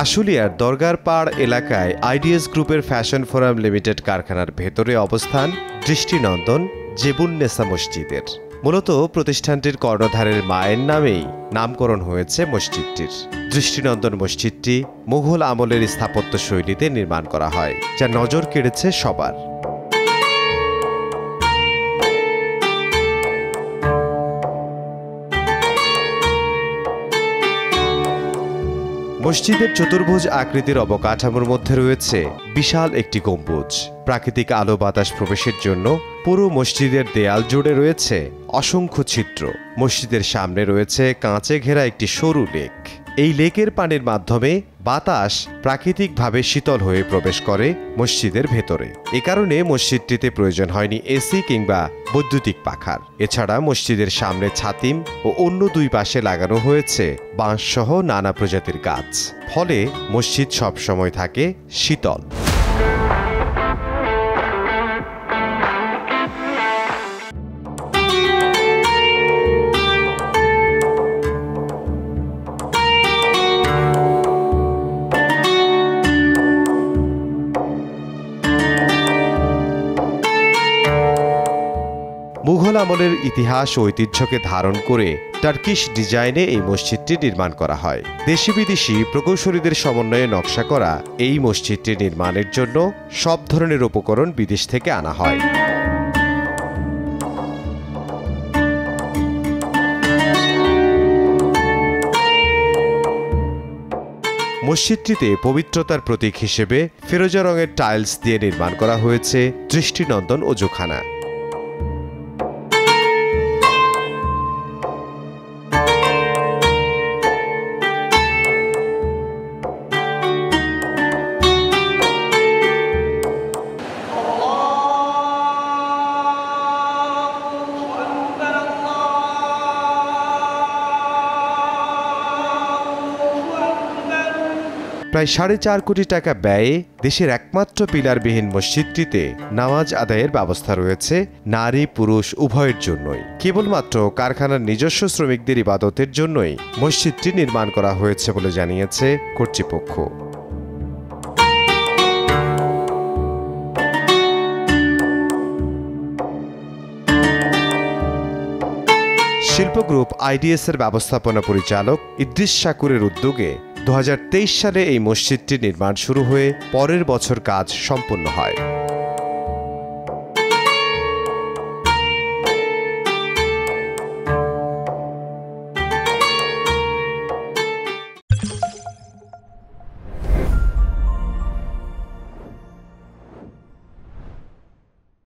আশুলিয়ার দরগার পাড় এলাকায় আইডিএস গ্রুপের ফ্যাশন ফোরাম লিমিটেড কারখানার ভেতরে অবস্থান দৃষ্টিনন্দন জেবুন্নেসা মসজিদের। মূলত প্রতিষ্ঠানটির কর্ণধারের মায়ের নামেই নামকরণ হয়েছে মসজিদটির। দৃষ্টিনন্দন মসজিদটি মুঘল আমলের স্থাপত্য শৈলীতে নির্মাণ করা হয়, যা নজর কেড়েছে সবার। মসজিদের চতুর্ভুজ আকৃতির অবকাঠামোর মধ্যে রয়েছে বিশাল একটি গম্বুজ। প্রাকৃতিক আলো বাতাস প্রবেশের জন্য পুরো মসজিদের দেয়াল জুড়ে রয়েছে অসংখ্য ছিদ্র। মসজিদের সামনে রয়েছে কাঁচে ঘেরা একটি সরু লেক। এই লেকের পানির মাধ্যমে বাতাস প্রাকৃতিকভাবে শীতল হয়ে প্রবেশ করে মসজিদের ভেতরে। এ কারণে মসজিদটিতে প্রয়োজন হয়নি এসি কিংবা বৈদ্যুতিক পাখার। এছাড়া মসজিদের সামনে ছাতিম ও অন্য দুই পাশে লাগানো হয়েছে বাঁশসহ নানা প্রজাতির গাছ। ফলে মসজিদ সবসময় থাকে শীতল। মুঘল আমলের ইতিহাস ও ঐতিহ্যকে ধারণ করে টার্কিশ ডিজাইনে এই মসজিদটি নির্মাণ করা হয়। দেশি বিদেশি প্রকৌশলীদের সমন্বয়ে নকশা করা এই মসজিদটি নির্মাণের জন্য সব ধরনের উপকরণ বিদেশ থেকে আনা হয়। মসজিদটিতে পবিত্রতার প্রতীক হিসেবে ফিরোজা রঙের টাইলস দিয়ে নির্মাণ করা হয়েছে দৃষ্টিনন্দন অজুখানা। প্রায় 4.5 কোটি টাকা ব্যয়ে দেশের একমাত্র পিলারবিহীন মসজিদটিতে নামাজ আদায়ের ব্যবস্থা রয়েছে নারী পুরুষ উভয়ের জন্যই। কেবলমাত্র কারখানার নিজস্ব শ্রমিকদের ইবাদতের জন্যই মসজিদটি নির্মাণ করা হয়েছে বলে জানিয়েছে কর্তৃপক্ষ। শিল্প গ্রুপ আইডিএস এর ব্যবস্থাপনা পরিচালক ইদ্রিস শাকুরের উদ্যোগে 2023 সালে এই মসজিদটির নির্মাণ শুরু হয়ে পরের বছর কাজ সম্পন্ন হয়।